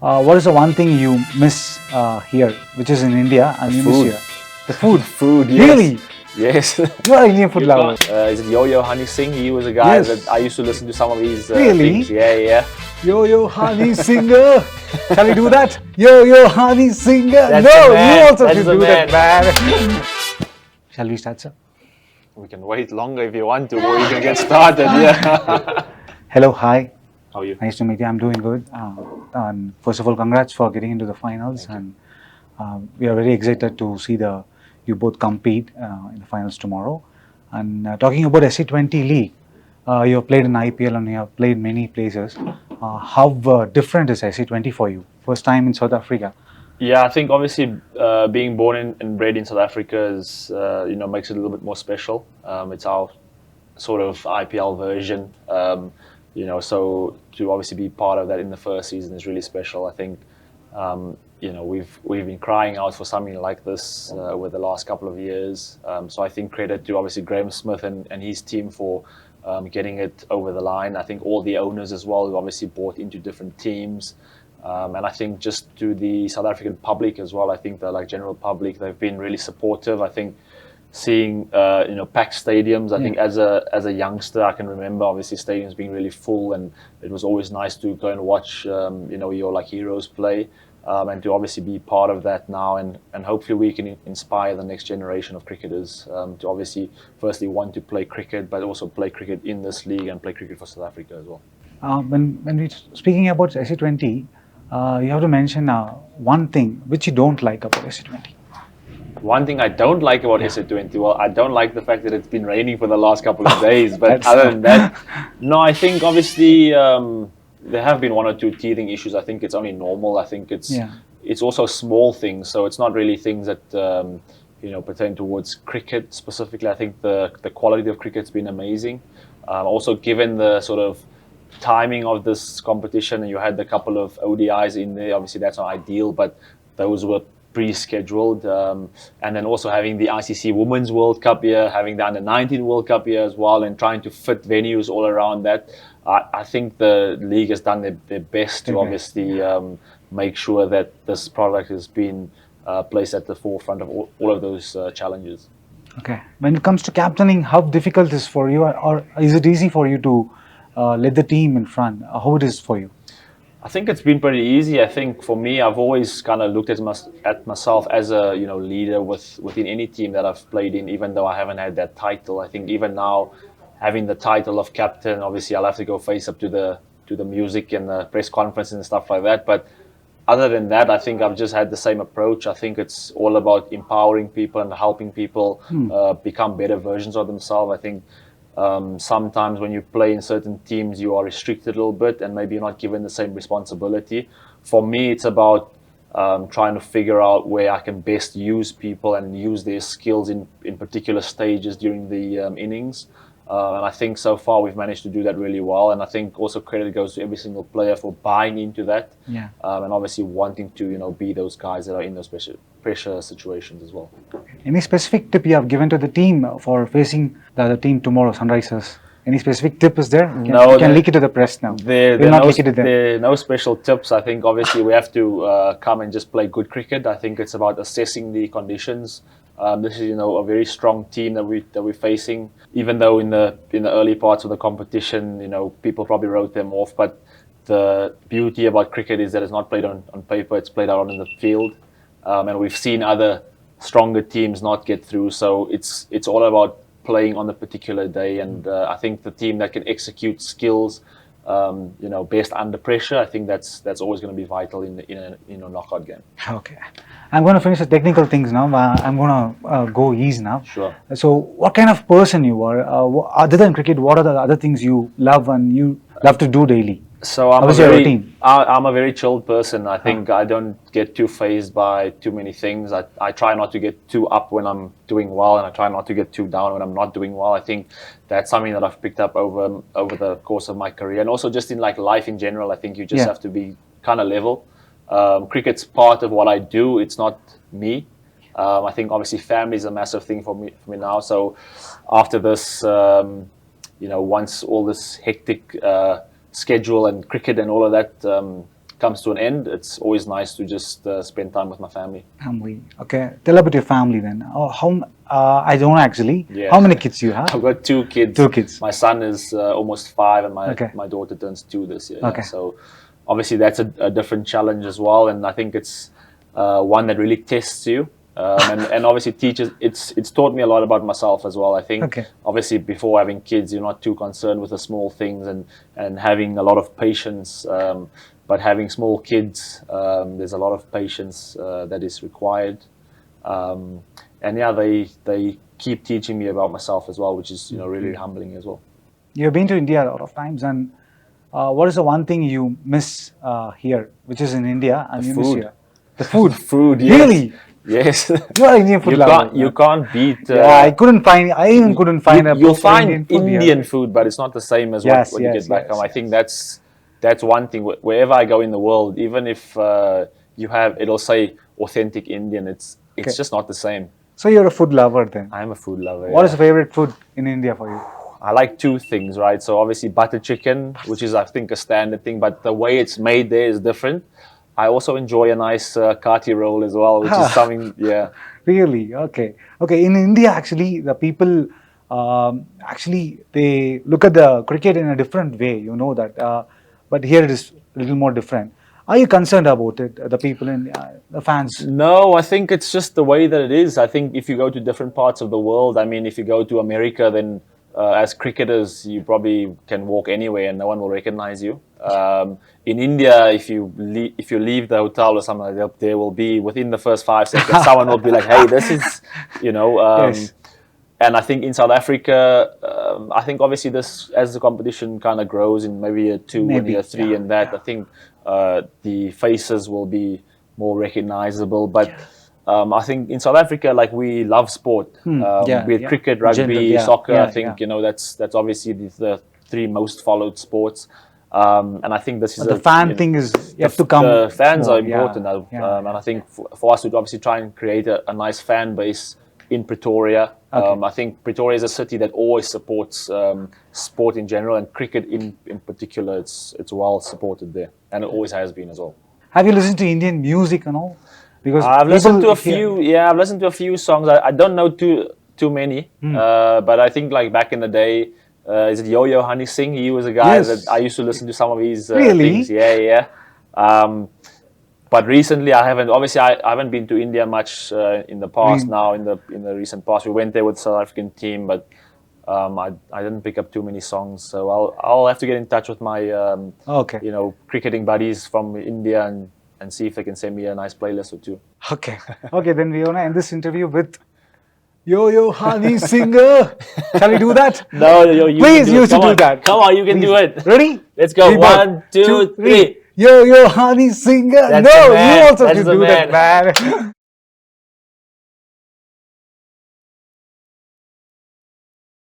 What is the one thing you miss here, which is in India, and you miss Food. here? The food. Food, yes. Really? Yes. You are an Indian food lover. Is it Yo-Yo Honey Singh? He was a guy Yes. that I used to listen to some of his Really? things. Yeah. Yo yo honey singer. Shall we do that? Yo yo honey singer. That's No, the man. you also That's should the do that, man. Shall we start, sir? We can wait longer if you want to, or you can get started. Yeah. Hello, hi. How are you? Nice to meet you. I'm doing good. And first of all, congrats for getting into the finals. And we are very excited to see you both compete in the finals tomorrow. And talking about SC20 League, you have played in IPL and you have played many places. How different is SC20 for you? First time in South Africa. Yeah, I think obviously being born and bred in South Africa is makes it a little bit more special. It's our sort of IPL version. So to obviously be part of that in the first season is really special. I think we've been crying out for something like this over the last couple of years. So I think credit to obviously Graham Smith and his team for getting it over the line. I think all the owners as well have obviously bought into different teams. And I think just to the South African public as well, I think the general public, they've been really supportive. I think seeing packed stadiums, I think as a youngster, I can remember obviously stadiums being really full, and it was always nice to go and watch your heroes play, and to obviously be part of that now, and hopefully we can inspire the next generation of cricketers to obviously firstly want to play cricket, but also play cricket in this league and play cricket for South Africa as well. When we're speaking about SC20, you have to mention one thing which you don't like about SC20. One thing I don't like about SC20, well, I don't like the fact that it's been raining for the last couple of days. But other than that, no, I think obviously there have been one or two teething issues. I think it's only normal. I think it's also small things, so it's not really things that pertain towards cricket specifically. I think the quality of cricket's been amazing. Also, given the sort of timing of this competition, and you had a couple of ODIs in there. Obviously, that's not ideal, but those were pre-scheduled, and then also having the ICC Women's World Cup here, having the Under-19 World Cup here as well, and trying to fit venues all around that. I think the league has done their best to obviously make sure that this product has been placed at the forefront of all of those challenges. Okay. When it comes to captaining, how difficult is it for you, or is it easy for you to lead the team in front? How it is for you? I think it's been pretty easy. I think for me, I've always kind of looked at myself as a leader within any team that I've played in, even though I haven't had that title. I think even now, having the title of captain, obviously I'll have to go face up to the music and the press conference and stuff like that. But other than that, I think I've just had the same approach. I think it's all about empowering people and helping people become better versions of themselves. I think sometimes when you play in certain teams, you are restricted a little bit and maybe you're not given the same responsibility. For me, it's about trying to figure out where I can best use people and use their skills in particular stages during the innings. And I think so far we've managed to do that really well. And I think also credit goes to every single player for buying into that. Yeah. And obviously wanting to be those guys that are in those pressure situations as well. Any specific tip you have given to the team for facing the other team tomorrow, Sunrisers? Any specific tip is there? You can leak it to the press now. There are no special tips. I think obviously we have to come and just play good cricket. I think it's about assessing the conditions. This is a very strong team that we're facing. Even though in the early parts of the competition, people probably wrote them off. But the beauty about cricket is that it's not played on paper; it's played out on the field. And we've seen other stronger teams not get through. So it's all about playing on the particular day. And I think the team that can execute skills, best under pressure, I think that's always going to be vital in a knockout game. Okay. I'm going to finish the technical things now. I'm going to go ease now. Sure. So what kind of person you are? Other than cricket, what are the other things you love and you love to do daily? So I'm a very chilled person. I think I don't get too fazed by too many things. I try not to get too up when I'm doing well, and I try not to get too down when I'm not doing well. I think that's something that I've picked up over the course of my career, and also just in life in general. I think you just have to be kind of level. Cricket's part of what I do. It's not me. I think obviously family is a massive thing for me now. So after this, once all this hectic schedule and cricket and all of that comes to an end, it's always nice to just spend time with my family. Family. Okay. Tell about your family then. Oh, I don't know actually. Yeah. How many kids you have? I've got 2 kids. 2 kids. My son is almost 5, and Okay. my daughter turns 2 this year. Okay. Yeah. So obviously that's a different challenge as well, and I think it's one that really tests you. And obviously teaches. It's taught me a lot about myself as well. I think Okay. obviously before having kids, you're not too concerned with the small things and having a lot of patience. But having small kids, there's a lot of patience that is required. And yeah, they keep teaching me about myself as well, which is really humbling as well. You've been to India a lot of times, and what is the one thing you miss here, which is in India, and you miss food. here? The food. Food, yes. Really? Yes. You are Indian food lover. You can't beat. Yeah, I even couldn't find a You'll proper find Indian food here. Indian food, but it's not the same as Yes, what you yes, get back yes, home. I yes. think that's one thing. Wherever I go in the world, even if it'll say authentic Indian, it's Okay. just not the same. So you're a food lover then. I'm a food lover. What yeah. is the favorite food in India for you? I like 2 things, right? So obviously butter chicken, which is I think a standard thing, but the way it's made there is different. I also enjoy a nice kati roll as well, which is something, yeah. Really? Okay. Okay. In India, actually, the people they look at the cricket in a different way. You know that, but here it is a little more different. Are you concerned about it? The people in the fans? No, I think it's just the way that it is. I think if you go to different parts of the world, I mean, if you go to America, then as cricketers, you probably can walk anywhere and no one will recognize you. In India, if you leave the hotel or something like that, there will be within the first 5 seconds, someone will be like, "Hey, this is," Yes. And I think in South Africa, I think obviously this, as the competition kind of grows in maybe year 2 and Maybe, year 3 yeah, and that, I think the faces will be more recognizable. But I think in South Africa, like, we love sport. With cricket, rugby, General, yeah, soccer. yeah, I think yeah. that's obviously the 3 most followed sports. And I think this is But the fan thing is yet to come. The fans more. are important, and I think for us to obviously try and create a nice fan base in Pretoria. Okay. I think Pretoria is a city that always supports sport in general, and cricket in particular. It's well supported there, and it always has been as well. Have you listened to Indian music and all? Because I've listened to a people here- few. Yeah, I've listened to a few songs. I don't know too many, but I think like back in the day, is it Yo-Yo Honey Singh? He was a guy Yes. that I used to listen to some of his Really? things. Yeah. But recently, I haven't been to India much in the past. Now in the recent past, we went there with the South African team, but I didn't pick up too many songs. So I'll have to get in touch with my Okay. cricketing buddies from India and see if they can send me a nice playlist or 2. Okay. Okay, then we want to end this interview with Yo-Yo Honey Singer. Shall we do that? No, you Please, can do you it. should Come do on. that. Come on, you can do it. Ready? Let's go. 3, 1, 2, 3. Yo-Yo Honey Singer. That's No, the man. you also That's should the do that, man.